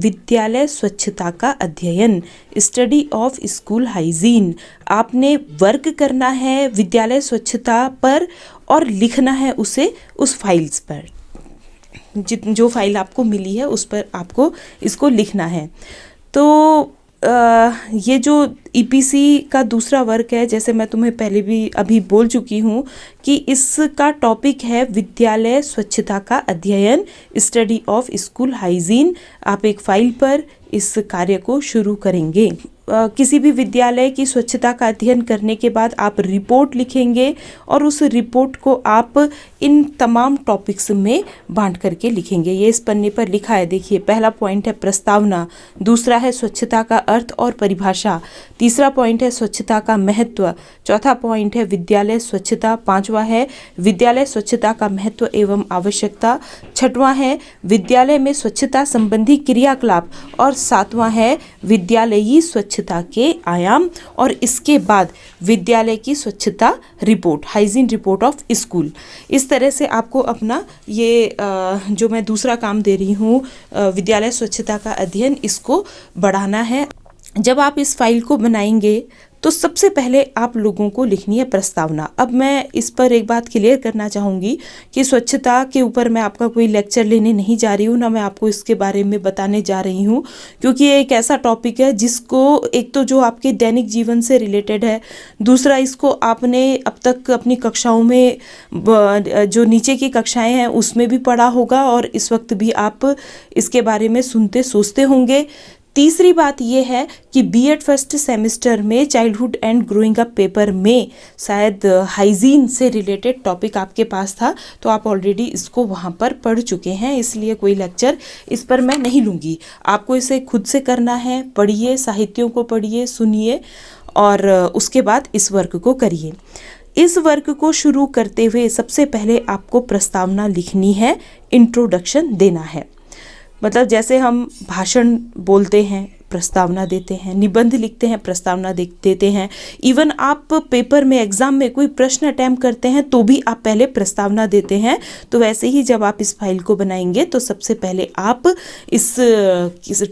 विद्यालय स्वच्छता का अध्ययन, स्टडी ऑफ स्कूल हाइजीन। आपने वर्क करना है विद्यालय स्वच्छता पर और लिखना है उसे उस फाइल्स पर, जो फाइल आपको मिली है उस पर आपको इसको लिखना है। तो ये जो ईपीसी का दूसरा वर्क है, जैसे मैं तुम्हें पहले भी अभी बोल चुकी हूँ कि इसका टॉपिक है विद्यालय स्वच्छता का अध्ययन, स्टडी ऑफ स्कूल हाइजीन। आप एक फाइल पर इस कार्य को शुरू करेंगे। किसी भी विद्यालय की स्वच्छता का अध्ययन करने के बाद आप रिपोर्ट लिखेंगे और उस रिपोर्ट को आप इन तमाम टॉपिक्स में बांट करके लिखेंगे। ये इस पन्ने पर लिखा है, देखिए। पहला पॉइंट है प्रस्तावना, दूसरा है स्वच्छता का अर्थ और परिभाषा, तीसरा पॉइंट है स्वच्छता का महत्व, चौथा पॉइंट है विद्यालय स्वच्छता, पांचवा है विद्यालय स्वच्छता का महत्व एवं आवश्यकता, छठवां है विद्यालय में स्वच्छता संबंधी क्रियाकलाप और सातवां है विद्यालयी स्वच्छता के आयाम। और इसके बाद विद्यालय की स्वच्छता report, hygiene report of school. इस तरह से आपको अपना ये जो मैं दूसरा काम दे रही हूँ विद्यालय स्वच्छता का अध्ययन, इसको बढ़ाना है। जब आप इस फाइल को बनाएंगे तो सबसे पहले आप लोगों को लिखनी है प्रस्तावना। अब मैं इस पर एक बात क्लियर करना चाहूँगी कि स्वच्छता के ऊपर मैं आपका कोई लेक्चर लेने नहीं जा रही हूँ, ना मैं आपको इसके बारे में बताने जा रही हूँ, क्योंकि ये एक ऐसा टॉपिक है जिसको एक तो जो आपके दैनिक जीवन से रिलेटेड है, दूसरा इसको आपने अब तक अपनी कक्षाओं में जो नीचे की कक्षाएँ हैं उसमें भी पढ़ा होगा और इस वक्त भी आप इसके बारे में सुनते सोचते होंगे। तीसरी बात यह है कि बीएड फर्स्ट सेमेस्टर में childhood and growing up paper में शायद हाइजीन से रिलेटेड टॉपिक आपके पास था, तो आप ऑलरेडी इसको वहाँ पर पढ़ चुके हैं, इसलिए कोई लेक्चर इस पर मैं नहीं लूँगी। आपको इसे खुद से करना है, पढ़िए, साहित्यों को पढ़िए, सुनिए और उसके बाद इस वर्क को करिए। इस वर्क को शुरू करते हुए सबसे पहले आपको प्रस्तावना लिखनी है, इंट्रोडक्शन देना है। मतलब जैसे हम भाषण बोलते हैं, प्रस्तावना देते हैं, निबंध लिखते हैं, प्रस्तावना देते हैं, इवन आप पेपर में एग्जाम में कोई प्रश्न अटेम्प्ट करते हैं तो भी आप पहले प्रस्तावना देते हैं। तो वैसे ही जब आप इस फाइल को बनाएंगे तो सबसे पहले आप इस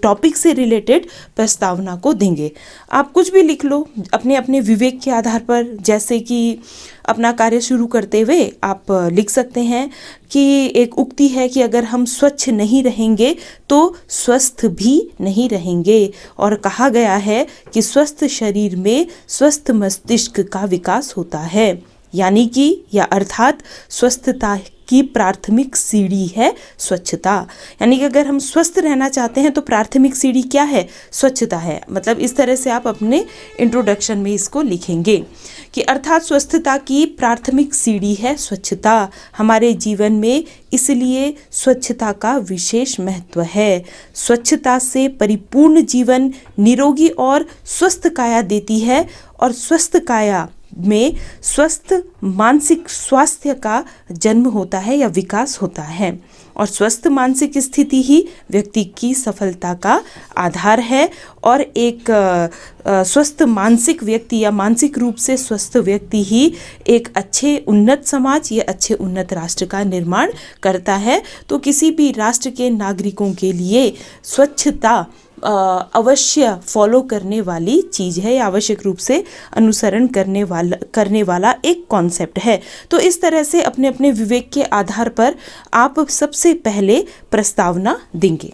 टॉपिक से रिलेटेड प्रस्तावना को देंगे। आप कुछ भी लिख लो अपने अपने विवेक के आधार पर। जैसे कि अपना कार्य शुरू करते हुए आप लिख सकते हैं कि एक उक्ति है कि अगर हम स्वच्छ नहीं रहेंगे तो स्वस्थ भी नहीं रहेंगे, और कहा गया है कि स्वस्थ शरीर में स्वस्थ मस्तिष्क का विकास होता है। यानी कि या अर्थात स्वस्थता की प्राथमिक सीढ़ी है स्वच्छता। यानी कि अगर हम स्वस्थ रहना चाहते हैं तो प्राथमिक सीढ़ी क्या है? स्वच्छता है। मतलब इस तरह से आप अपने इंट्रोडक्शन में इसको लिखेंगे कि अर्थात स्वस्थता की प्राथमिक सीढ़ी है स्वच्छता हमारे जीवन में, इसलिए स्वच्छता का विशेष महत्व है। स्वच्छता से परिपूर्ण जीवन निरोगी और स्वस्थ काया देती है, और स्वस्थ काया में स्वस्थ मानसिक स्वास्थ्य का जन्म होता है या विकास होता है, और स्वस्थ मानसिक स्थिति ही व्यक्ति की सफलता का आधार है। और एक स्वस्थ मानसिक व्यक्ति या मानसिक रूप से स्वस्थ व्यक्ति ही एक अच्छे उन्नत समाज या अच्छे उन्नत राष्ट्र का निर्माण करता है। तो किसी भी राष्ट्र के नागरिकों के लिए स्वच्छता अवश्य फॉलो करने वाली चीज़ है, या आवश्यक रूप से अनुसरण करने वाला एक कॉन्सेप्ट है। तो इस तरह से अपने अपने विवेक के आधार पर आप सबसे पहले प्रस्तावना देंगे।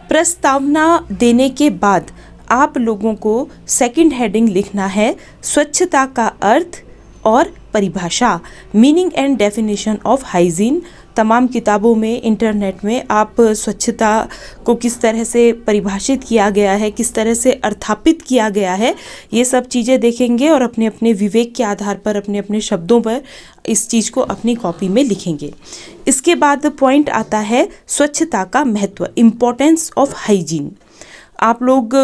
प्रस्तावना देने के बाद आप लोगों को सेकंड हेडिंग लिखना है, स्वच्छता का अर्थ और परिभाषा, meaning and definition of hygiene. तमाम किताबों में, इंटरनेट में आप स्वच्छता को किस तरह से परिभाषित किया गया है, किस तरह से अर्थापित किया गया है, ये सब चीज़ें देखेंगे और अपने अपने विवेक के आधार पर अपने अपने शब्दों पर इस चीज़ को अपनी कॉपी में लिखेंगे। इसके बाद पॉइंट आता है स्वच्छता का महत्व, इम्पोर्टेंस ऑफ हाइजीन। आप लोग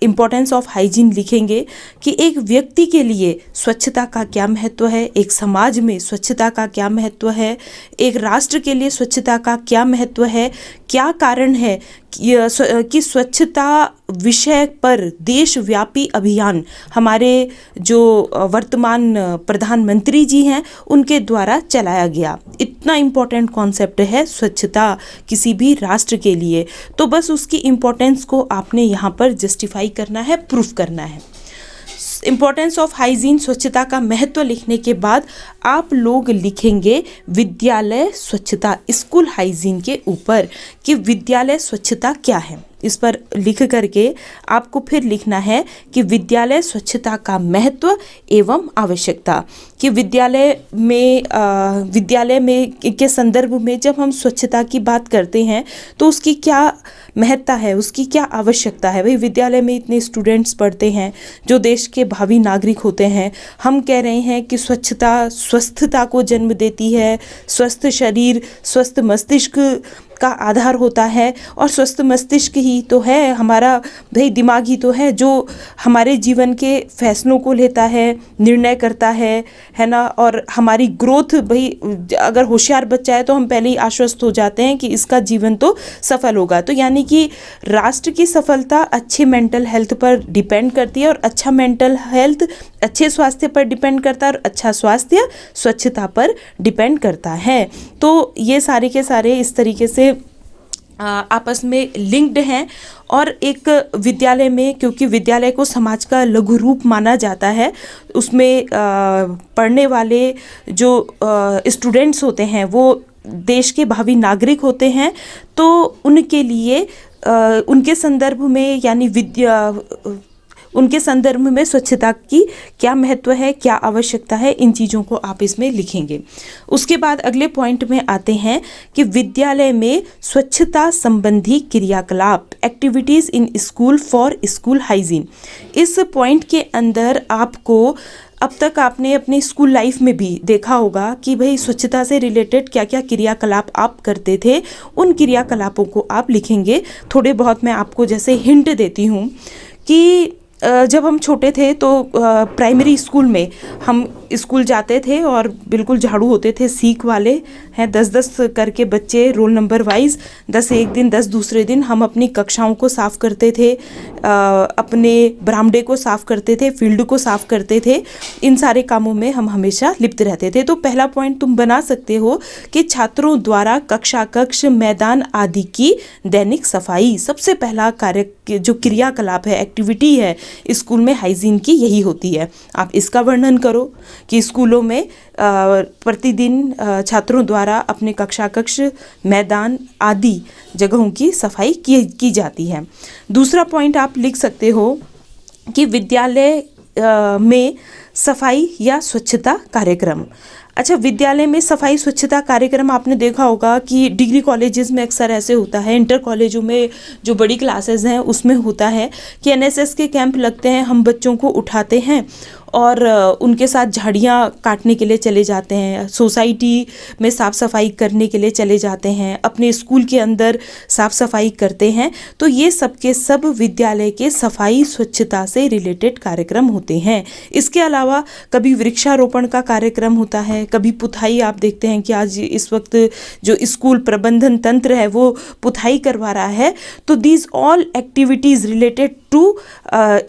इम्पोर्टेंस ऑफ हाइजीन लिखेंगे कि एक व्यक्ति के लिए स्वच्छता का क्या महत्व है, एक समाज में स्वच्छता का क्या महत्व है, एक राष्ट्र के लिए स्वच्छता का क्या महत्व है, क्या कारण है कि स्वच्छता विषय पर देशव्यापी अभियान हमारे जो वर्तमान प्रधानमंत्री जी हैं उनके द्वारा चलाया गया। इतना इम्पोर्टेंट कॉन्सेप्ट है स्वच्छता किसी भी राष्ट्र के लिए, तो बस उसकी इम्पोर्टेंस को आपने यहाँ पर जस्टिफाई करना है, प्रूफ करना है। इम्पोर्टेंस ऑफ हाइजीन, स्वच्छता का महत्व लिखने के बाद आप लोग लिखेंगे विद्यालय स्वच्छता, स्कूल हाइजीन के ऊपर कि विद्यालय स्वच्छता क्या है। इस पर लिख करके आपको फिर लिखना है कि विद्यालय स्वच्छता का महत्व एवं आवश्यकता, कि विद्यालय में के संदर्भ में जब हम स्वच्छता की बात करते हैं तो उसकी क्या महत्ता है, उसकी क्या आवश्यकता है। भाई विद्यालय में इतने स्टूडेंट्स पढ़ते हैं जो देश के भावी नागरिक होते हैं। हम कह रहे हैं कि स्वच्छता स्वस्थता को जन्म देती है, स्वस्थ शरीर स्वस्थ मस्तिष्क का आधार होता है, और स्वस्थ मस्तिष्क ही तो है हमारा, भाई दिमाग ही तो है जो हमारे जीवन के फैसलों को लेता है, निर्णय करता है ना। और हमारी ग्रोथ, भाई अगर होशियार बच्चा है तो हम पहले ही आश्वस्त हो जाते हैं कि इसका जीवन तो सफल होगा। तो यानी कि राष्ट्र की सफलता अच्छे मेंटल हेल्थ पर डिपेंड करती है, और अच्छा मेंटल हेल्थ अच्छे स्वास्थ्य पर डिपेंड करता है, और अच्छा स्वास्थ्य स्वच्छता पर डिपेंड करता है। तो ये सारे के सारे इस तरीके से आपस में लिंक्ड हैं। और एक विद्यालय में, क्योंकि विद्यालय को समाज का लघु रूप माना जाता है, उसमें पढ़ने वाले जो स्टूडेंट्स होते हैं वो देश के भावी नागरिक होते हैं। तो उनके लिए उनके संदर्भ में, यानी उनके संदर्भ में स्वच्छता की क्या महत्व है, क्या आवश्यकता है, इन चीज़ों को आप इसमें लिखेंगे। उसके बाद अगले पॉइंट में आते हैं कि विद्यालय में स्वच्छता संबंधी क्रियाकलाप, activities in school for school hygiene. इस पॉइंट के अंदर आपको, अब तक आपने अपनी स्कूल लाइफ में भी देखा होगा कि भाई स्वच्छता से रिलेटेड क्या क्या क्रियाकलाप आप करते थे, उन क्रियाकलापों को आप लिखेंगे। थोड़े बहुत मैं आपको जैसे हिंट देती हूँ कि जब हम छोटे थे तो प्राइमरी स्कूल में हम स्कूल जाते थे और बिल्कुल झाड़ू होते थे सीख वाले हैं, 10-10 करके बच्चे रोल नंबर वाइज, 10 एक दिन 10 दूसरे दिन हम अपनी कक्षाओं को साफ़ करते थे, अपने बरामदे को साफ़ करते थे, फील्ड को साफ़ करते थे। इन सारे कामों में हम हमेशा लिप्त रहते थे। तो पहला पॉइंट तुम बना सकते हो कि छात्रों द्वारा कक्ष, मैदान आदि की दैनिक सफाई। सबसे पहला कार्य जो क्रियाकलाप है, एक्टिविटी है स्कूल में हाइजीन की, यही होती है। आप इसका वर्णन करो कि स्कूलों में प्रतिदिन छात्रों द्वारा अपने कक्ष, मैदान आदि जगहों की सफाई की जाती है। दूसरा पॉइंट आप लिख सकते हो कि विद्यालय में सफाई या स्वच्छता कार्यक्रम। अच्छा, विद्यालय में सफाई स्वच्छता कार्यक्रम आपने देखा होगा कि डिग्री कॉलेजेस में अक्सर ऐसे होता है, इंटर कॉलेजों में जो बड़ी क्लासेस हैं उसमें होता है कि एनएसएस के कैंप लगते हैं, हम बच्चों को उठाते हैं और उनके साथ झाड़ियाँ काटने के लिए चले जाते हैं, सोसाइटी में साफ़ सफाई करने के लिए चले जाते हैं, अपने स्कूल के अंदर साफ़ सफाई करते हैं। तो ये सब के सब विद्यालय के सफाई स्वच्छता से रिलेटेड कार्यक्रम होते हैं। इसके अलावा कभी वृक्षारोपण का कार्यक्रम होता है, कभी पुताई। आप देखते हैं कि आज इस वक्त जो स्कूल प्रबंधन तंत्र है वो पुताई करवा रहा है। तो these all activities related to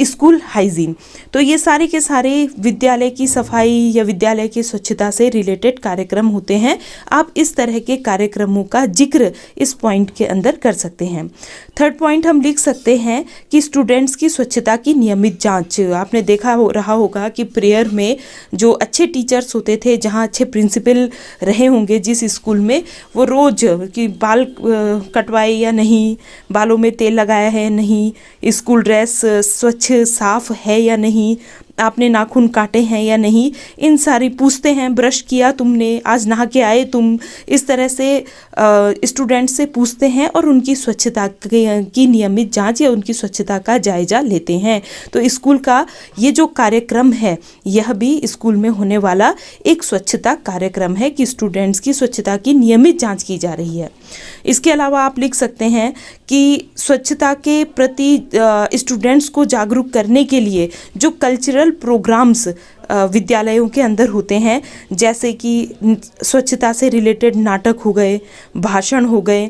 school hygiene. तो ये सारे के सारे विद्यालय की सफाई या विद्यालय की स्वच्छता से रिलेटेड कार्यक्रम होते हैं। आप इस तरह के कार्यक्रमों का जिक्र इस पॉइंट के अंदर कर सकते हैं। थर्ड पॉइंट हम लिख सकते हैं कि स्टूडेंट्स की स्वच्छता की नियमित जांच। आपने देखा रहा होगा कि प्रेयर में जो अच्छे टीचर्स होते थे, जहां अच्छे प्रिंसिपल रहे होंगे जिस स्कूल में, वो रोज़ कि बाल कटवाए या नहीं, बालों में तेल लगाया है नहीं, स्कूल ड्रेस स्वच्छ साफ है या नहीं, आपने नाखून काटे हैं या नहीं, इन सारी पूछते हैं। ब्रश किया तुमने, आज नहा के आए तुम, इस तरह से स्टूडेंट से पूछते हैं और उनकी स्वच्छता की नियमित जांच या उनकी स्वच्छता का जायजा लेते हैं। तो स्कूल का ये जो कार्यक्रम है, यह भी स्कूल में होने वाला एक स्वच्छता कार्यक्रम है कि स्टूडेंट्स की स्वच्छता की नियमित जांच की जा रही है। इसके अलावा आप लिख सकते हैं कि स्वच्छता के प्रति स्टूडेंट्स को जागरूक करने के लिए जो कल्चरल प्रोग्राम्स विद्यालयों के अंदर होते हैं, जैसे कि स्वच्छता से रिलेटेड नाटक हो गए, भाषण हो गए,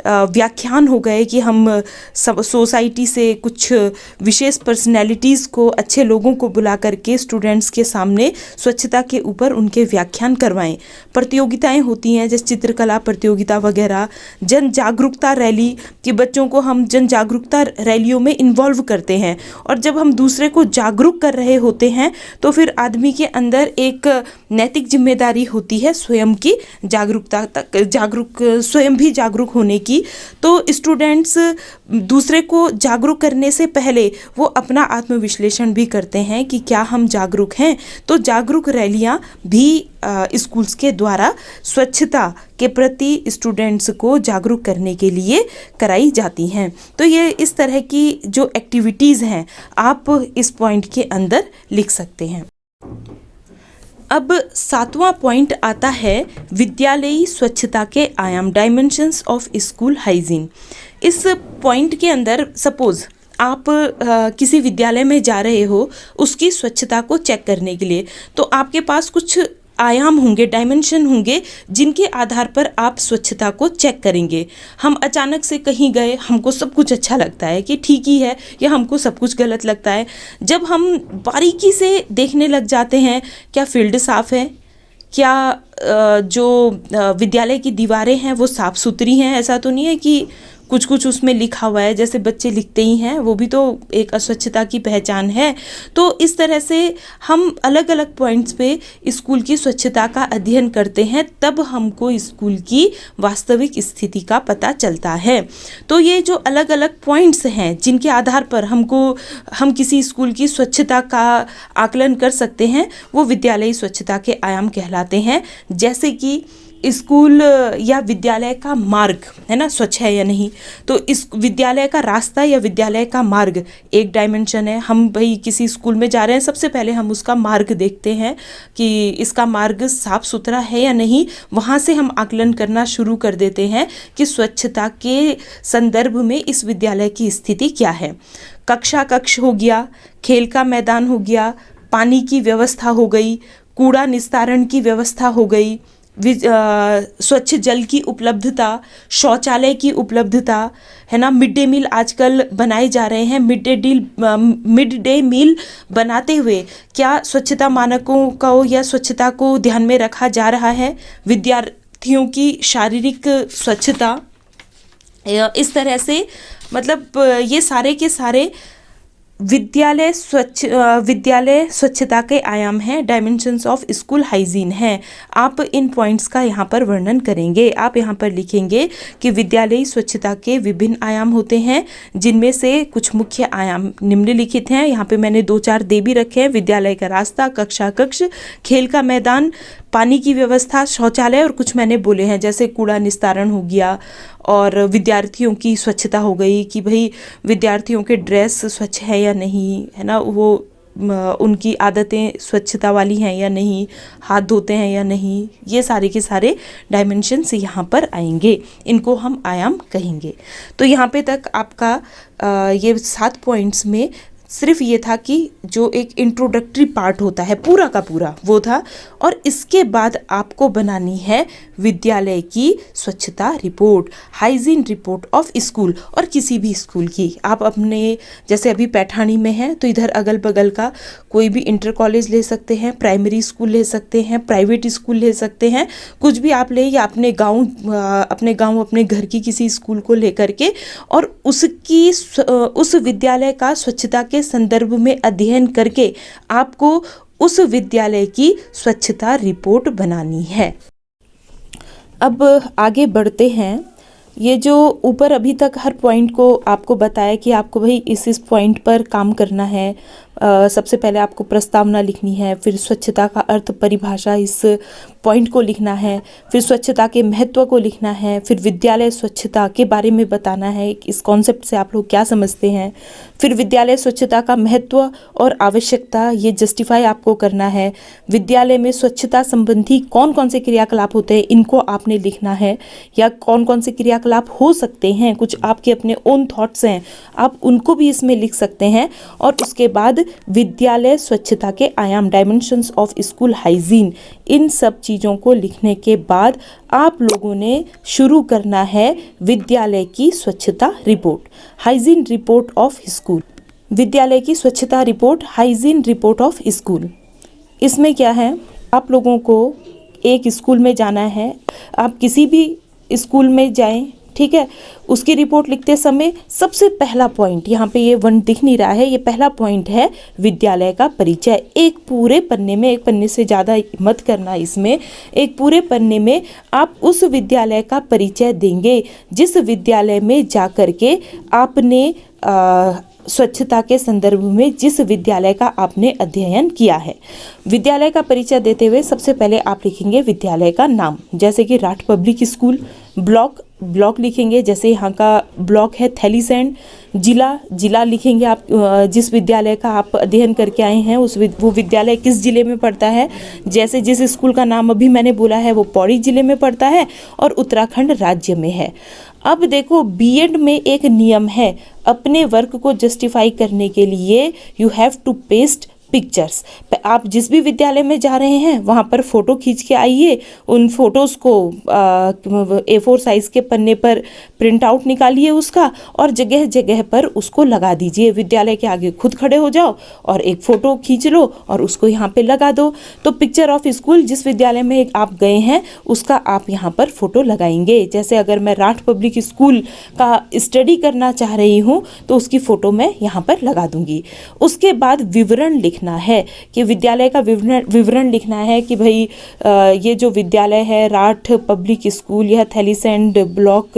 व्याख्यान हो गए कि हम सब सोसाइटी से कुछ विशेष पर्सनैलिटीज़ को, अच्छे लोगों को बुला करके स्टूडेंट्स के सामने स्वच्छता के ऊपर उनके व्याख्यान करवाएं। प्रतियोगिताएं होती हैं जैसे चित्रकला प्रतियोगिता वगैरह, जन जागरूकता रैली कि बच्चों को हम जन जागरूकता रैलियों में इन्वॉल्व करते हैं। और जब हम दूसरे को जागरूक कर रहे होते हैं तो फिर आदमी के अंदर एक नैतिक जिम्मेदारी होती है स्वयं की जागरूकता तक, स्वयं भी जागरूक होने की। तो स्टूडेंट्स दूसरे को जागरूक करने से पहले वो अपना आत्मविश्लेषण भी करते हैं कि क्या हम जागरूक हैं। तो जागरूक रैलियां भी स्कूल्स के द्वारा स्वच्छता के प्रति स्टूडेंट्स को जागरूक करने के लिए कराई जाती हैं। तो ये इस तरह की जो एक्टिविटीज़ हैं आप इस पॉइंट के अंदर लिख सकते हैं। अब 7वां पॉइंट आता है विद्यालयी स्वच्छता के आयाम, डायमेंशंस ऑफ स्कूल हाइजीन। इस पॉइंट के अंदर सपोज आप किसी विद्यालय में जा रहे हो उसकी स्वच्छता को चेक करने के लिए, तो आपके पास कुछ आयाम होंगे, डायमेंशन होंगे जिनके आधार पर आप स्वच्छता को चेक करेंगे। हम अचानक से कहीं गए, हमको सब कुछ अच्छा लगता है कि ठीक ही है, या हमको सब कुछ गलत लगता है। जब हम बारीकी से देखने लग जाते हैं, क्या फील्ड साफ़ है, क्या जो विद्यालय की दीवारें हैं वो साफ़ सुथरी हैं, ऐसा तो नहीं है कि कुछ कुछ उसमें लिखा हुआ है जैसे बच्चे लिखते ही हैं, वो भी तो एक अस्वच्छता की पहचान है। तो इस तरह से हम अलग अलग पॉइंट्स पे स्कूल की स्वच्छता का अध्ययन करते हैं, तब हमको स्कूल की वास्तविक स्थिति का पता चलता है। तो ये जो अलग अलग पॉइंट्स हैं जिनके आधार पर हम किसी स्कूल की स्वच्छता का आकलन कर सकते हैं, वो विद्यालयी स्वच्छता के आयाम कहलाते हैं। जैसे कि स्कूल या विद्यालय का मार्ग है ना, स्वच्छ है या नहीं। तो इस विद्यालय का रास्ता या विद्यालय का मार्ग एक डायमेंशन है। हम भाई किसी स्कूल में जा रहे हैं, सबसे पहले हम उसका मार्ग देखते हैं कि इसका मार्ग साफ सुथरा है या नहीं। वहाँ से हम आकलन करना शुरू कर देते हैं कि स्वच्छता के संदर्भ में इस विद्यालय की स्थिति क्या है। कक्ष हो गया, खेल का मैदान हो गया, पानी की व्यवस्था हो गई, कूड़ा निस्तारण की व्यवस्था हो गई, स्वच्छ जल की उपलब्धता, शौचालय की उपलब्धता है ना। मिड डे मील आजकल बनाए जा रहे हैं। मिड डे मील बनाते हुए क्या स्वच्छता मानकों को या स्वच्छता को ध्यान में रखा जा रहा है। विद्यार्थियों की शारीरिक स्वच्छता, इस तरह से मतलब ये सारे के सारे विद्यालय स्वच्छता के आयाम हैं, डायमेंशंस ऑफ स्कूल हाइजीन हैं। आप इन पॉइंट्स का यहाँ पर वर्णन करेंगे। आप यहाँ पर लिखेंगे कि विद्यालयी स्वच्छता के विभिन्न आयाम होते हैं, जिनमें से कुछ मुख्य आयाम निम्नलिखित हैं। यहाँ पे मैंने 2-4 दे भी रखे हैं। विद्यालय का रास्ता, कक्ष, खेल का मैदान, पानी की व्यवस्था, शौचालय, और कुछ मैंने बोले हैं जैसे कूड़ा निस्तारण हो गया, और विद्यार्थियों की स्वच्छता हो गई कि भाई विद्यार्थियों के ड्रेस स्वच्छ है या नहीं, है ना, वो उनकी आदतें स्वच्छता वाली हैं या नहीं, हाथ धोते हैं या नहीं। ये सारे के सारे डायमेंशंस यहाँ पर आएंगे, इनको हम आयाम कहेंगे। तो यहाँ पे तक आपका ये 7 पॉइंट्स में सिर्फ ये था कि जो एक इंट्रोडक्टरी पार्ट होता है पूरा का पूरा वो था, और इसके बाद आपको बनानी है विद्यालय की स्वच्छता report, hygiene report of school, और किसी भी स्कूल की। आप अपने जैसे अभी पैठानी में है तो इधर अगल बगल का कोई भी इंटर कॉलेज ले सकते हैं, प्राइमरी स्कूल ले सकते हैं, प्राइवेट स्कूल ले सकते हैं, कुछ भी आप ले, या अपने गांव अपने घर की किसी स्कूल को लेकर के, और उस विद्यालय का स्वच्छता के संदर्भ में अध्ययन करके आपको उस विद्यालय की स्वच्छता रिपोर्ट बनानी है। अब आगे बढ़ते हैं। ये जो ऊपर अभी तक हर पॉइंट को आपको बताया कि आपको भाई इस पॉइंट पर काम करना है। सबसे पहले आपको प्रस्तावना लिखनी है, फिर स्वच्छता का अर्थ परिभाषा इस पॉइंट को लिखना है, फिर स्वच्छता के महत्व को लिखना है, फिर विद्यालय स्वच्छता के बारे में बताना है, इस कॉन्सेप्ट से आप लोग क्या समझते हैं, फिर विद्यालय स्वच्छता का महत्व और आवश्यकता ये जस्टिफाई आपको करना है। विद्यालय में स्वच्छता संबंधी कौन कौन से क्रियाकलाप होते हैं इनको आपने लिखना है, या कौन कौन से क्रियाकलाप हो सकते हैं, कुछ आपके अपने ओन थॉट्स हैं आप उनको भी इसमें लिख सकते हैं। और उसके बाद विद्यालय स्वच्छता के आयाम, डायमेंशंस ऑफ स्कूल हाइजीन, इन सब चीज़ों को लिखने के बाद आप लोगों ने शुरू करना है विद्यालय की स्वच्छता report, hygiene report of school. विद्यालय की स्वच्छता report, hygiene report of school. इसमें क्या है, आप लोगों को एक स्कूल में जाना है, आप किसी भी स्कूल में जाएं, ठीक है। उसकी रिपोर्ट लिखते समय सबसे पहला पॉइंट, यहाँ पे ये वन दिख नहीं रहा है, ये पहला पॉइंट है विद्यालय का परिचय। एक पूरे पन्ने में, एक पन्ने से ज़्यादा मत करना इसमें, एक पूरे पन्ने में आप उस विद्यालय का परिचय देंगे जिस विद्यालय में जा कर के आपने स्वच्छता के संदर्भ में जिस विद्यालय का आपने अध्ययन किया है। विद्यालय का परिचय देते हुए सबसे पहले आप लिखेंगे विद्यालय का नाम, जैसे कि राठ पब्लिक स्कूल। ब्लॉक लिखेंगे, जैसे यहाँ का ब्लॉक है थैलीसैंड। जिला लिखेंगे आप, जिस विद्यालय का आप अध्ययन करके आए हैं वो विद्यालय किस जिले में पड़ता है। जैसे जिस स्कूल का नाम अभी मैंने बोला है वो पौड़ी जिले में पड़ता है और उत्तराखंड राज्य में है। अब देखो, बीएड में एक नियम है, अपने वर्क को जस्टिफाई करने के लिए you have to paste pictures. आप जिस भी विद्यालय में जा रहे हैं वहाँ पर फ़ोटो खींच के आइए, उन फोटोज़ को A4 साइज़ के पन्ने पर प्रिंट आउट निकालिए उसका, और जगह जगह पर उसको लगा दीजिए। विद्यालय के आगे खुद खड़े हो जाओ और एक फ़ोटो खींच लो और उसको यहाँ पे लगा दो। तो पिक्चर ऑफ स्कूल, जिस विद्यालय में आप गए हैं उसका आप यहाँ पर फ़ोटो लगाएंगे। जैसे अगर मैं राठ पब्लिक स्कूल का स्टडी करना चाह रही हूँ तो उसकी फ़ोटो मैं यहाँ पर लगा दूँगी। उसके बाद विवरण लिखना है कि विद्यालय का विवरण लिखना है कि भाई ये जो विद्यालय है राठ पब्लिक स्कूल, यह थैलीसैंड ब्लॉक,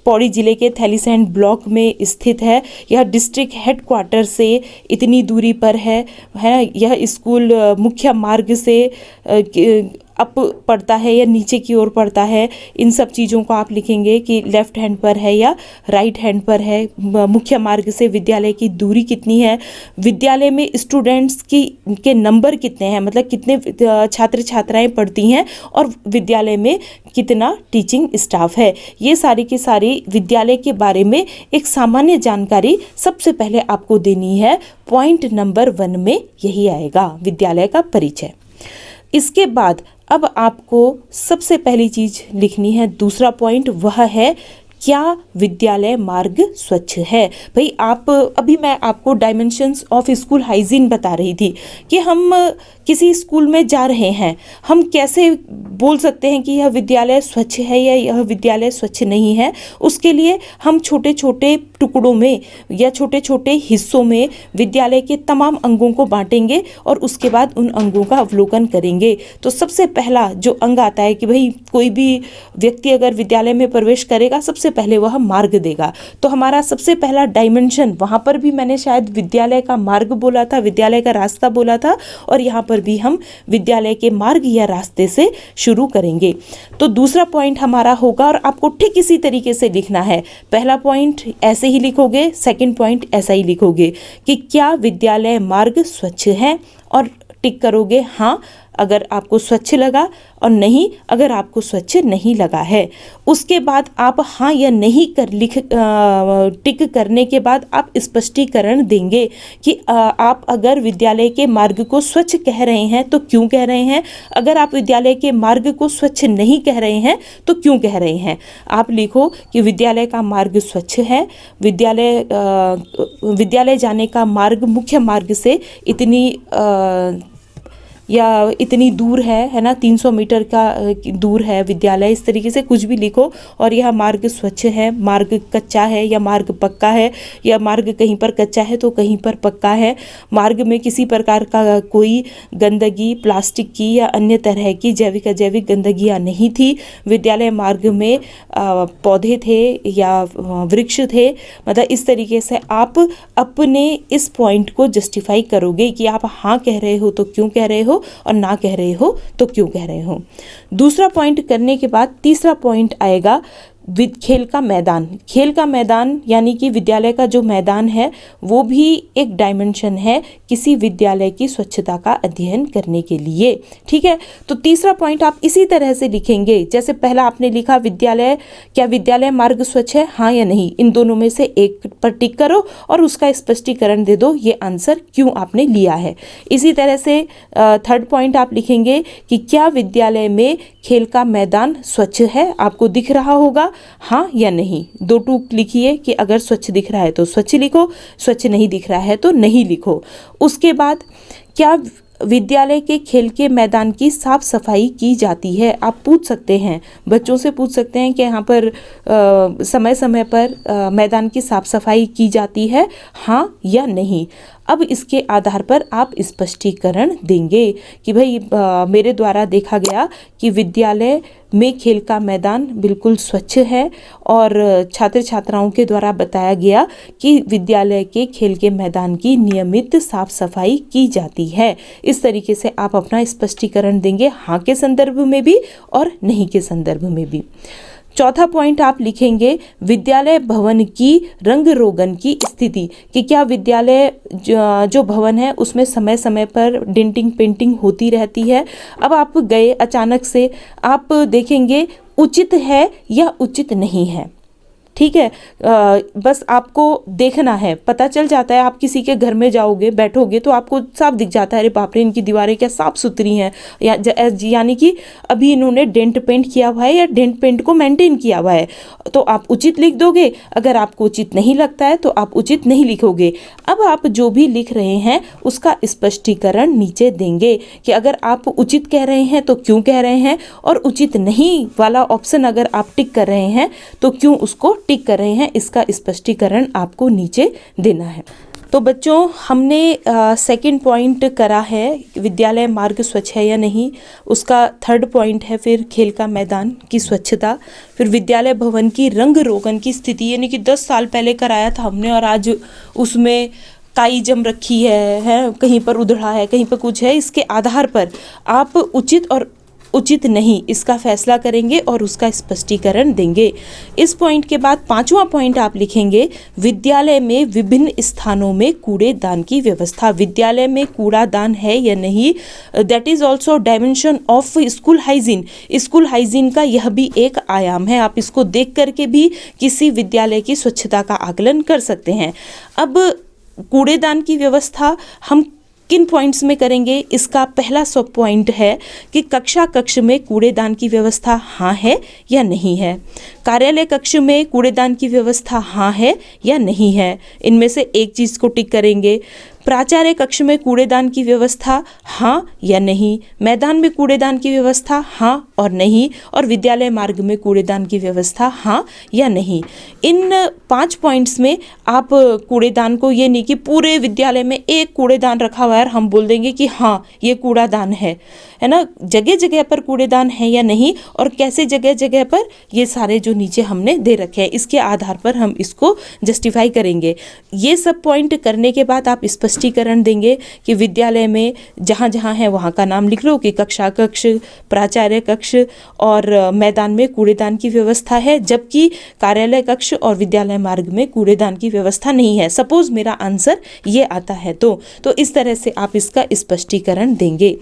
पौड़ी जिले के थैलीसैंड ब्लॉक में स्थित है। यह डिस्ट्रिक्ट हेडक्वार्टर से इतनी दूरी पर है। यह स्कूल मुख्य मार्ग से अप पड़ता है या नीचे की ओर पड़ता है। इन सब चीज़ों को आप लिखेंगे कि लेफ्ट हैंड पर है या राइट हैंड पर है। मुख्य मार्ग से विद्यालय की दूरी कितनी है, विद्यालय में स्टूडेंट्स के नंबर कितने हैं, मतलब कितने छात्र छात्राएं पढ़ती हैं, और विद्यालय में कितना टीचिंग स्टाफ है। ये सारी की सारी विद्यालय के बारे में एक सामान्य जानकारी सबसे पहले आपको देनी है। पॉइंट नंबर 1 में यही आएगा, विद्यालय का परिचय। इसके बाद अब आपको सबसे पहली चीज़ लिखनी है, दूसरा पॉइंट, वह है क्या विद्यालय मार्ग स्वच्छ है। भाई आप, अभी मैं आपको डायमेंशंस ऑफ स्कूल हाइजीन बता रही थी कि हम किसी स्कूल में जा रहे हैं, हम कैसे बोल सकते हैं कि यह विद्यालय स्वच्छ है या यह विद्यालय स्वच्छ नहीं है। उसके लिए हम छोटे छोटे टुकड़ों में या छोटे छोटे हिस्सों में विद्यालय के तमाम अंगों को बांटेंगे और उसके बाद उन अंगों का अवलोकन करेंगे। तो सबसे पहला जो अंग आता है कि भाई कोई भी व्यक्ति अगर विद्यालय में प्रवेश करेगा सबसे पहले वह मार्ग देगा। तो हमारा सबसे पहला डायमेंशन, वहाँ पर भी मैंने शायद विद्यालय का मार्ग बोला था, विद्यालय का रास्ता बोला था, और यहाँ पर भी हम विद्यालय के मार्ग या रास्ते से शुरू करेंगे। तो दूसरा पॉइंट हमारा होगा, और आपको ठीक इसी तरीके से लिखना है। पहला पॉइंट ऐसे ही लिखोगे, सेकंड पॉइंट ऐसा ही लिखोगे कि क्या विद्यालय मार्ग स्वच्छ है, और टिक करोगे हाँ अगर आपको स्वच्छ लगा, और नहीं अगर आपको स्वच्छ नहीं लगा है। उसके बाद आप हाँ या नहीं टिक करने के बाद आप स्पष्टीकरण देंगे कि आप अगर विद्यालय के मार्ग को स्वच्छ कह रहे हैं तो क्यों कह रहे हैं, अगर आप विद्यालय के मार्ग को स्वच्छ नहीं कह रहे हैं तो क्यों कह रहे हैं। आप लिखो कि विद्यालय का मार्ग स्वच्छ है, विद्यालय जाने का मार्ग मुख्य मार्ग से इतनी दूर है ना, 300 मीटर का दूर है विद्यालय, इस तरीके से कुछ भी लिखो। और यह मार्ग स्वच्छ है, मार्ग कच्चा है या मार्ग पक्का है, या मार्ग कहीं पर कच्चा है तो कहीं पर पक्का है। मार्ग में किसी प्रकार का कोई गंदगी, प्लास्टिक की या अन्य तरह की जैविक अजैविक गंदगियाँ नहीं थी। विद्यालय मार्ग में पौधे थे या वृक्ष थे। मतलब इस तरीके से आप अपने इस पॉइंट को जस्टिफाई करोगे कि आप हाँ कह रहे हो तो क्यों कह रहे हो, और ना कह रहे हो तो क्यों कह रहे हो। दूसरा पॉइंट करने के बाद तीसरा पॉइंट आएगा खेल का मैदान यानी कि विद्यालय का जो मैदान है वो भी एक डायमेंशन है किसी विद्यालय की स्वच्छता का अध्ययन करने के लिए। ठीक है, तो तीसरा पॉइंट आप इसी तरह से लिखेंगे जैसे पहला आपने लिखा क्या विद्यालय मार्ग स्वच्छ है, हाँ या नहीं, इन दोनों में से एक पर टिक करो और उसका स्पष्टीकरण दे दो ये आंसर क्यों आपने लिया है। इसी तरह से थर्ड पॉइंट आप लिखेंगे कि क्या विद्यालय में खेल का मैदान स्वच्छ है, आपको दिख रहा होगा, हाँ या नहीं। 2 टूक लिखिए कि अगर स्वच्छ दिख रहा है तो स्वच्छ लिखो, स्वच्छ नहीं दिख रहा है तो नहीं लिखो। उसके बाद क्या विद्यालय के खेल के मैदान की साफ सफाई की जाती है, आप पूछ सकते हैं, बच्चों से पूछ सकते हैं कि यहाँ पर समय समय पर मैदान की साफ सफाई की जाती है, हाँ या नहीं। अब इसके आधार पर आप स्पष्टीकरण देंगे कि भाई मेरे द्वारा देखा गया कि विद्यालय में खेल का मैदान बिल्कुल स्वच्छ है और छात्र छात्राओं के द्वारा बताया गया कि विद्यालय के खेल के मैदान की नियमित साफ सफाई की जाती है। इस तरीके से आप अपना स्पष्टीकरण देंगे, हाँ के संदर्भ में भी और नहीं के संदर्भ में भी। चौथा पॉइंट आप लिखेंगे विद्यालय भवन की रंग रोगन की स्थिति, कि क्या विद्यालय जो भवन है उसमें समय समय पर डेंटिंग पेंटिंग होती रहती है। अब आप गए अचानक से, आप देखेंगे उचित है या उचित नहीं है। ठीक है, बस आपको देखना है, पता चल जाता है। आप किसी के घर में जाओगे, बैठोगे तो आपको साफ दिख जाता है, अरे बाप रे इनकी दीवारें क्या साफ सुथरी हैं, यानी कि अभी इन्होंने डेंट पेंट किया हुआ है या डेंट पेंट को मेंटेन किया हुआ है, तो आप उचित लिख दोगे। अगर आपको उचित नहीं लगता है तो आप उचित नहीं लिखोगे। अब आप जो भी लिख रहे हैं उसका स्पष्टीकरण नीचे देंगे कि अगर आप उचित कह रहे हैं तो क्यों कह रहे हैं, और उचित नहीं वाला ऑप्शन अगर आप टिक कर रहे हैं तो क्यों उसको टिक कर रहे हैं, इसका स्पष्टीकरण आपको नीचे देना है। तो बच्चों हमने सेकंड पॉइंट करा है विद्यालय मार्ग स्वच्छ है या नहीं, उसका थर्ड पॉइंट है फिर खेल का मैदान की स्वच्छता, फिर विद्यालय भवन की रंग रोगन की स्थिति, यानी कि 10 साल पहले कराया था हमने और आज उसमें काई जम रखी है, कहीं पर उधड़ा है, कहीं पर कुछ है। इसके आधार पर आप उचित और उचित नहीं इसका फैसला करेंगे और उसका स्पष्टीकरण देंगे। इस पॉइंट के बाद 5वां पॉइंट आप लिखेंगे विद्यालय में विभिन्न स्थानों में कूड़ेदान की व्यवस्था। विद्यालय में कूड़ादान है या नहीं, that is also dimension of school hygiene. School hygiene का यह भी एक आयाम है, आप इसको देख करके भी किसी विद्यालय की स्वच्छता का आकलन कर सकते हैं। अब कूड़ेदान की व्यवस्था हम किन पॉइंट्स में करेंगे, इसका पहला सब पॉइंट है कि कक्ष में कूड़ेदान की व्यवस्था हाँ है या नहीं है, कार्यालय कक्ष में कूड़ेदान की व्यवस्था हाँ है या नहीं है, इनमें से एक चीज़ को टिक करेंगे। प्राचार्य कक्ष में कूड़ेदान की व्यवस्था हाँ या नहीं, मैदान में कूड़ेदान की व्यवस्था हाँ और नहीं, और विद्यालय मार्ग में कूड़ेदान की व्यवस्था हाँ या नहीं। इन 5 पॉइंट्स में आप कूड़ेदान को, ये नहीं कि पूरे विद्यालय में एक कूड़ेदान रखा हुआ है हम बोल देंगे कि हाँ ये कूड़ादान है ना, जगह जगह पर कूड़ेदान है या नहीं और कैसे जगह जगह पर, ये सारे जो नीचे हमने दे रखे हैं इसके आधार पर हम इसको जस्टिफाई करेंगे। ये सब पॉइंट करने के बाद आप स्पष्टीकरण देंगे कि विद्यालय में जहाँ जहाँ है वहाँ का नाम लिख लो कि कक्षा कक्ष, प्राचार्य कक्ष और मैदान में कूड़ेदान की व्यवस्था है, जबकि कार्यालय कक्ष और विद्यालय मार्ग में कूड़ेदान की व्यवस्था नहीं है। सपोज मेरा आंसर ये आता है तो इस तरह से आप इसका स्पष्टीकरण देंगे।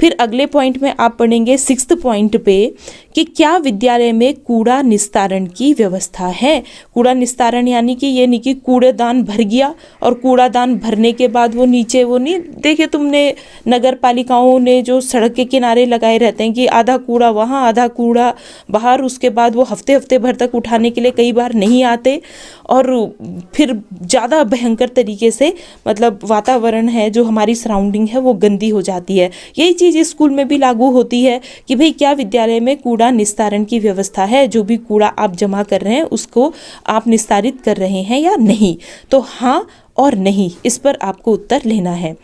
फिर अगले पॉइंट में आप पढ़ेंगे 6th पॉइंट पे कि क्या विद्यालय में कूड़ा निस्तारण की व्यवस्था है। कूड़ा निस्तारण यानी कि ये नहीं कि कूड़ेदान भर गया और कूड़ादान भरने के बाद वो नीचे, वो नहीं देखे तुमने नगर पालिकाओं ने जो सड़क के किनारे लगाए रहते हैं कि आधा कूड़ा वहाँ आधा कूड़ा बाहर, उसके बाद वो हफ्ते हफ्ते भर तक उठाने के लिए कई बार नहीं आते और फिर ज़्यादा भयंकर तरीके से मतलब वातावरण है जो हमारी सराउंडिंग है वो गंदी हो जाती है। यही चीज़ स्कूल में भी लागू होती है कि भाई क्या विद्यालय में कूड़ा निस्तारण की व्यवस्था है, जो भी कूड़ा आप जमा कर रहे हैं उसको आप निस्तारित कर रहे हैं या नहीं। तो हाँ और नहीं, इस पर आपको उत्तर लेना है।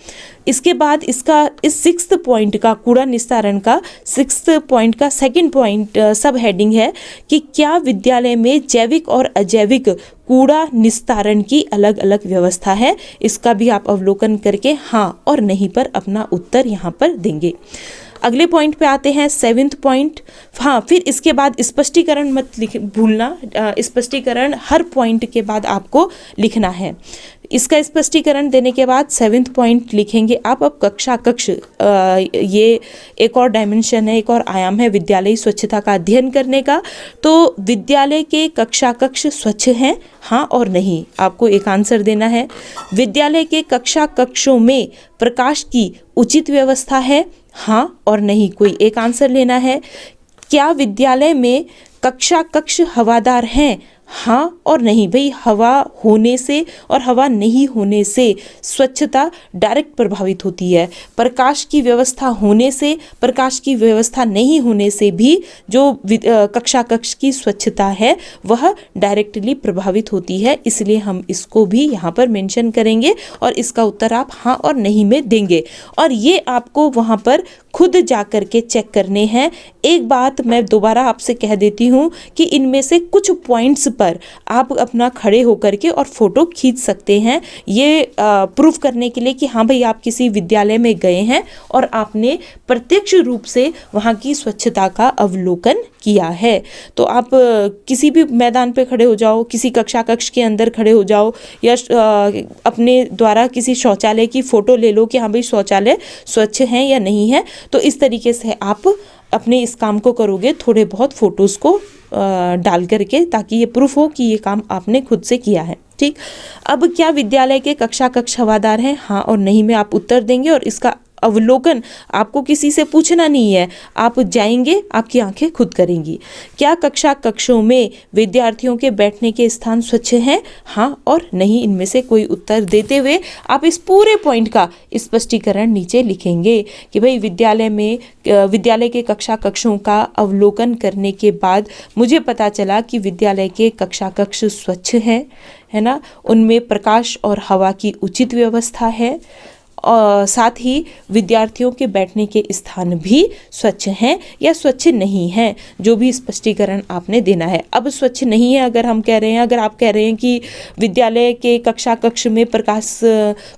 इसके बाद इसका इस 6th पॉइंट का, कूड़ा निस्तारण का 6th पॉइंट का सेकंड पॉइंट सब हेडिंग है कि क्या विद्यालय में जैविक और अजैविक कूड़ा निस्तारण की अलग अलग व्यवस्था है। इसका भी आप अवलोकन करके हाँ और नहीं पर अपना उत्तर यहाँ पर देंगे। अगले पॉइंट पे आते हैं, 7th पॉइंट। हाँ, फिर इसके बाद स्पष्टीकरण मत भूलना, स्पष्टीकरण हर पॉइंट के बाद आपको लिखना है। इसका स्पष्टीकरण देने के बाद 7th पॉइंट लिखेंगे आप। अब कक्षा कक्ष, ये एक और डायमेंशन है, एक और आयाम है विद्यालयी स्वच्छता का अध्ययन करने का। तो विद्यालय के कक्षा कक्ष स्वच्छ हैं, हाँ और नहीं, आपको एक आंसर देना है। विद्यालय के कक्षा कक्षों में प्रकाश की उचित व्यवस्था है, हाँ और नहीं, कोई एक आंसर लेना है। क्या विद्यालय में कक्षा कक्ष हवादार हैं, हाँ और नहीं। भाई, हवा होने से और हवा नहीं होने से स्वच्छता डायरेक्ट प्रभावित होती है। प्रकाश की व्यवस्था होने से, प्रकाश की व्यवस्था नहीं होने से भी जो कक्षा कक्ष की स्वच्छता है वह डायरेक्टली प्रभावित होती है। इसलिए हम इसको भी यहाँ पर मेंशन करेंगे और इसका उत्तर आप हाँ और नहीं में देंगे। और ये आपको वहाँ पर खुद जा कर के चेक करने हैं। एक बात मैं दोबारा आपसे कह देती हूँ कि इनमें से कुछ पॉइंट्स पर आप अपना खड़े होकर के और फोटो खींच सकते हैं, ये प्रूफ करने के लिए कि हाँ भाई आप किसी विद्यालय में गए हैं और आपने प्रत्यक्ष रूप से वहाँ की स्वच्छता का अवलोकन किया है। तो आप किसी भी मैदान पे खड़े हो जाओ, किसी कक्षा कक्ष के अंदर खड़े हो जाओ, या अपने द्वारा किसी शौचालय की फ़ोटो ले लो कि हाँ भाई शौचालय स्वच्छ हैं या नहीं है। तो इस तरीके से आप अपने इस काम को करोगे, थोड़े बहुत फ़ोटोज़ को डाल करके, ताकि ये प्रूफ हो कि ये काम आपने खुद से किया है। ठीक, अब क्या विद्यालय के कक्षा कक्ष हवादार हैं, हाँ और नहीं में आप उत्तर देंगे। और इसका अवलोकन आपको किसी से पूछना नहीं है, आप जाएंगे, आपकी आंखें खुद करेंगी। क्या कक्षा कक्षों में विद्यार्थियों के बैठने के स्थान स्वच्छ हैं, हाँ और नहीं, इनमें से कोई उत्तर देते हुए आप इस पूरे पॉइंट का स्पष्टीकरण नीचे लिखेंगे कि भाई विद्यालय के कक्षा कक्षों का अवलोकन करने के बाद मुझे पता चला कि विद्यालय के कक्षा कक्ष स्वच्छ हैं, है ना, उनमें प्रकाश और हवा की उचित व्यवस्था है, और साथ ही विद्यार्थियों के बैठने के स्थान भी स्वच्छ हैं या स्वच्छ नहीं हैं, जो भी स्पष्टीकरण आपने देना है। अब स्वच्छ नहीं है अगर हम कह रहे हैं, अगर आप कह रहे हैं कि विद्यालय के कक्षा कक्ष में प्रकाश,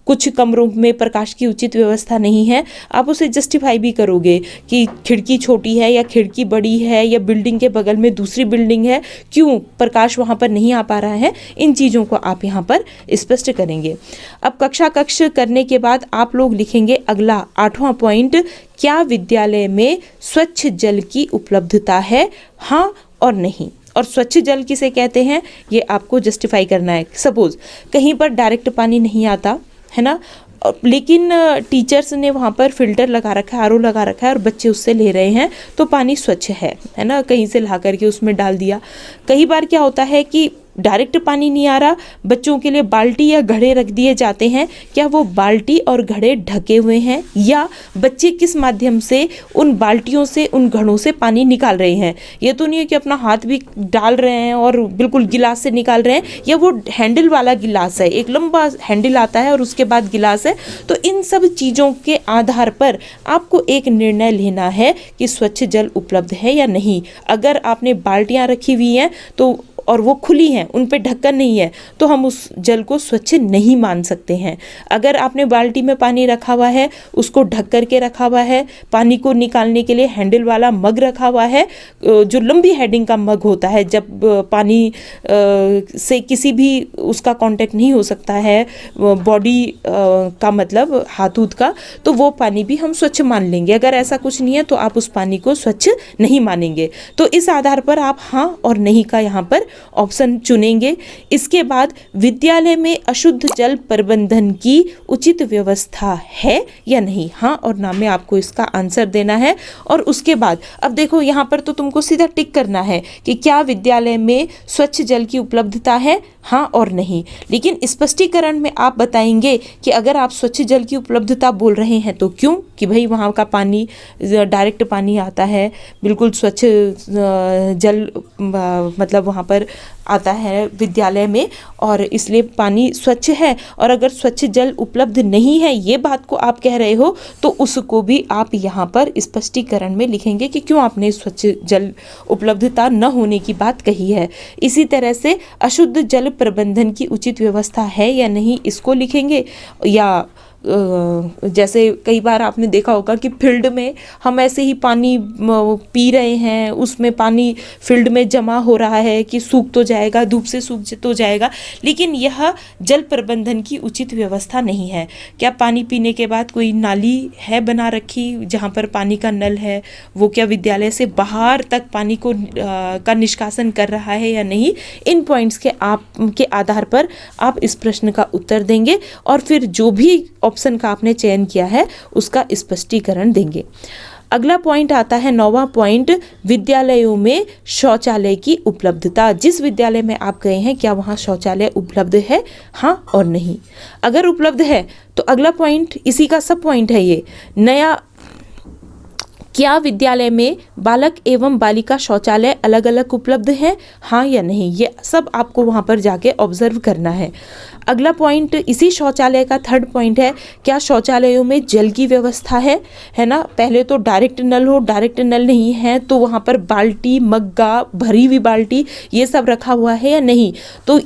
कुछ कमरों में प्रकाश की उचित व्यवस्था नहीं है, आप उसे जस्टिफाई भी करोगे कि खिड़की छोटी है या खिड़की बड़ी है या बिल्डिंग के बगल में दूसरी बिल्डिंग है, क्यों प्रकाश वहाँ पर नहीं आ पा रहा है, इन चीज़ों को आप यहाँ पर स्पष्ट करेंगे। अब कक्षा कक्ष करने के बाद आप लोग लिखेंगे अगला 8वां पॉइंट, क्या विद्यालय में स्वच्छ जल की उपलब्धता है, हाँ और नहीं। और स्वच्छ जल किसे कहते हैं ये आपको जस्टिफाई करना है। सपोज कहीं पर डायरेक्ट पानी नहीं आता है ना, लेकिन टीचर्स ने वहाँ पर फिल्टर लगा रखा है, आरओ लगा रखा है और बच्चे उससे ले रहे हैं, तो पानी स्वच्छ है ना, कहीं से ला करके उसमें डाल दिया। कई बार क्या होता है कि डायरेक्ट पानी नहीं आ रहा, बच्चों के लिए बाल्टी या घड़े रख दिए जाते हैं, क्या वो बाल्टी और घड़े ढके हुए हैं, या बच्चे किस माध्यम से उन बाल्टियों से, उन घड़ों से पानी निकाल रहे हैं। ये तो नहीं है कि अपना हाथ भी डाल रहे हैं और बिल्कुल गिलास से निकाल रहे हैं, या वो हैंडल वाला गिलास है, एक लंबा हैंडल आता है और उसके बाद गिलास है। तो इन सब चीज़ों के आधार पर आपको एक निर्णय लेना है कि स्वच्छ जल उपलब्ध है या नहीं। अगर आपने बाल्टियाँ रखी हुई हैं तो और वो खुली हैं, उन पे ढक्कन नहीं है, तो हम उस जल को स्वच्छ नहीं मान सकते हैं। अगर आपने बाल्टी में पानी रखा हुआ है, उसको ढक करके रखा हुआ है, पानी को निकालने के लिए हैंडल वाला मग रखा हुआ है, जो लंबी हेडिंग का मग होता है, जब पानी से किसी भी उसका कांटेक्ट नहीं हो सकता है, बॉडी का मतलब हाथ उथ का, तो वो पानी भी हम स्वच्छ मान लेंगे। अगर ऐसा कुछ नहीं है तो आप उस पानी को स्वच्छ नहीं मानेंगे। तो इस आधार पर आप हाँ और नहीं का यहाँ पर ऑप्शन चुनेंगे। इसके बाद विद्यालय में अशुद्ध जल प्रबंधन की उचित व्यवस्था है या नहीं, हाँ और ना में आपको इसका आंसर देना है। और उसके बाद अब देखो यहाँ पर तो तुमको सीधा टिक करना है कि क्या विद्यालय में स्वच्छ जल की उपलब्धता है, हाँ और नहीं। लेकिन स्पष्टीकरण में आप बताएंगे कि अगर आप स्वच्छ जल की उपलब्धता बोल रहे हैं तो क्यों, कि भाई वहाँ का पानी डायरेक्ट पानी आता है, बिल्कुल स्वच्छ जल मतलब वहाँ पर आता है विद्यालय में, और इसलिए पानी स्वच्छ है। और अगर स्वच्छ जल उपलब्ध नहीं है ये बात को आप कह रहे हो, तो उसको भी आप यहाँ पर स्पष्टीकरण में लिखेंगे कि क्यों आपने स्वच्छ जल उपलब्धता न होने की बात कही है। इसी तरह से अशुद्ध जल प्रबंधन की उचित व्यवस्था है या नहीं, इसको लिखेंगे, या जैसे कई बार आपने देखा होगा कि फील्ड में हम ऐसे ही पानी पी रहे हैं, उसमें पानी फील्ड में जमा हो रहा है कि सूख तो जाएगा, धूप से सूख तो जाएगा, लेकिन यह जल प्रबंधन की उचित व्यवस्था नहीं है। क्या पानी पीने के बाद कोई नाली है बना रखी जहाँ पर पानी का नल है, वो क्या विद्यालय से बाहर तक पानी को का निष्कासन कर रहा है या नहीं? इन पॉइंट्स के आधार पर आप इस प्रश्न का उत्तर देंगे और फिर जो भी ऑप्शन का आपने चयन किया है उसका स्पष्टीकरण देंगे। अगला पॉइंट आता है 9वां पॉइंट, विद्यालयों में शौचालय की उपलब्धता। जिस विद्यालय में आप गए हैं क्या वहाँ शौचालय उपलब्ध है, हाँ और नहीं? अगर उपलब्ध है तो अगला पॉइंट इसी का सब पॉइंट है ये नया, क्या विद्यालय में बालक एवं बालिका शौचालय अलग अलग उपलब्ध है, हाँ या नहीं? ये सब आपको वहाँ पर जाके ऑब्जर्व करना है। अगला पॉइंट इसी शौचालय का थर्ड पॉइंट है, क्या शौचालयों में जल की व्यवस्था है ना? पहले तो डायरेक्ट नल हो, डायरेक्ट नल नहीं है तो वहाँ पर बाल्टी, मग्गा, भरी हुई बाल्टी ये सब रखा हुआ है या नहीं? तो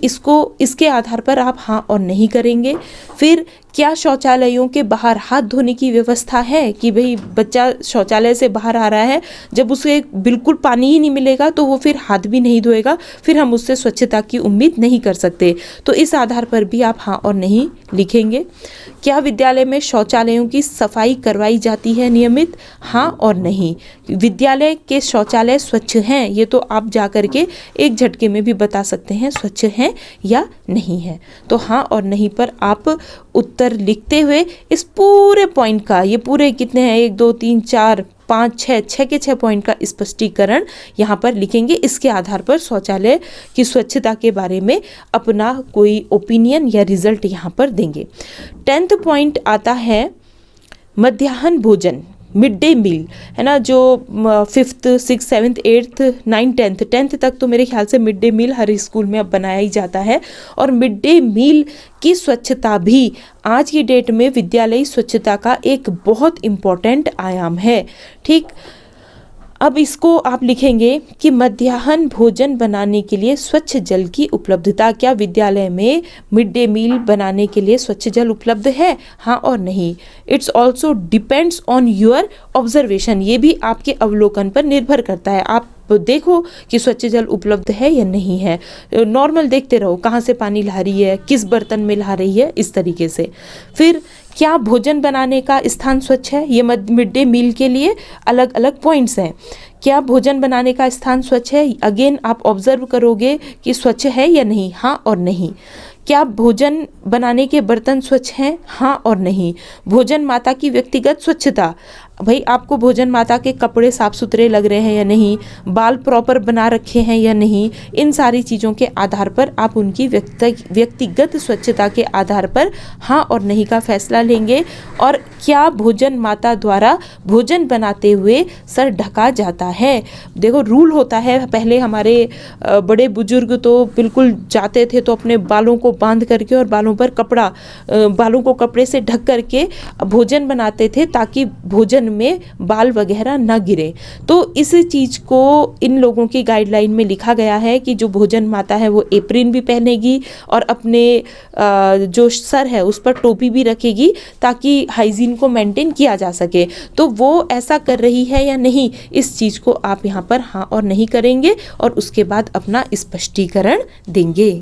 इसके आधार पर आप हाँ और नहीं करेंगे। फिर क्या शौचालयों के बाहर हाथ धोने की व्यवस्था है कि भाई बच्चा शौचालय से बाहर आ रहा है, जब उसे बिल्कुल पानी ही नहीं मिलेगा तो वो फिर हाथ भी नहीं धोएगा, फिर हम उससे स्वच्छता की उम्मीद नहीं कर सकते। तो इस आधार पर भी आप हाँ और नहीं लिखेंगे। क्या विद्यालय में शौचालयों की सफाई करवाई जाती है नियमित, हाँ और नहीं? विद्यालय के शौचालय स्वच्छ हैं, ये तो आप जा कर के एक झटके में भी बता सकते हैं स्वच्छ हैं या नहीं है। तो हाँ और नहीं पर आप उत्तर लिखते हुए इस पूरे पॉइंट का, ये पूरे कितने हैं 1 2 3 4 5 6 के 6 पॉइंट का स्पष्टीकरण यहाँ पर लिखेंगे। इसके आधार पर शौचालय की स्वच्छता के बारे में अपना कोई ओपिनियन या रिजल्ट यहाँ पर देंगे। 10th पॉइंट आता है मध्याह्न भोजन, मिड डे मील, है ना? जो 5th 6th 7th 8th 9th 10th तक तो मेरे ख्याल से मिड डे मील हर स्कूल में अब बनाया ही जाता है। और मिड डे मील की स्वच्छता भी आज की डेट में विद्यालयी स्वच्छता का एक बहुत इम्पॉर्टेंट आयाम है। ठीक, अब इसको आप लिखेंगे कि मध्याह्न भोजन बनाने के लिए स्वच्छ जल की उपलब्धता। क्या विद्यालय में मिड डे मील बनाने के लिए स्वच्छ जल उपलब्ध है, हाँ और नहीं? It's also depends on your observation, ये भी आपके अवलोकन पर निर्भर करता है। आप देखो कि स्वच्छ जल उपलब्ध है या नहीं है, नॉर्मल देखते रहो कहाँ से पानी ला रही है, किस बर्तन में ला रही है, इस तरीके से। फिर क्या भोजन बनाने का स्थान स्वच्छ है? ये मिड डे मील के लिए अलग अलग पॉइंट्स हैं। क्या भोजन बनाने का स्थान स्वच्छ है? अगेन आप ऑब्जर्व करोगे कि स्वच्छ है या नहीं, हाँ और नहीं। क्या भोजन बनाने के बर्तन स्वच्छ हैं, हाँ और नहीं। भोजन माता की व्यक्तिगत स्वच्छता, भाई आपको भोजन माता के कपड़े साफ सुथरे लग रहे हैं या नहीं, बाल प्रॉपर बना रखे हैं या नहीं, इन सारी चीज़ों के आधार पर आप उनकी व्यक्तिगत स्वच्छता के आधार पर हाँ और नहीं का फैसला लेंगे। और क्या भोजन माता द्वारा भोजन बनाते हुए सर ढका जाता है? देखो रूल होता है, पहले हमारे बड़े बुजुर्ग तो बिल्कुल जाते थे तो अपने बालों को बांध करके और बालों को कपड़े से ढक करके भोजन बनाते थे ताकि भोजन में बाल वगैरह ना गिरे। तो इस चीज़ को इन लोगों की गाइडलाइन में लिखा गया है कि जो भोजन माता है वो एप्रिन भी पहनेगी और अपने जो सर है उस पर टोपी भी रखेगी ताकि हाइजीन को मेंटेन किया जा सके। तो वो ऐसा कर रही है या नहीं, इस चीज़ को आप यहाँ पर हाँ और नहीं करेंगे और उसके बाद अपना स्पष्टीकरण देंगे।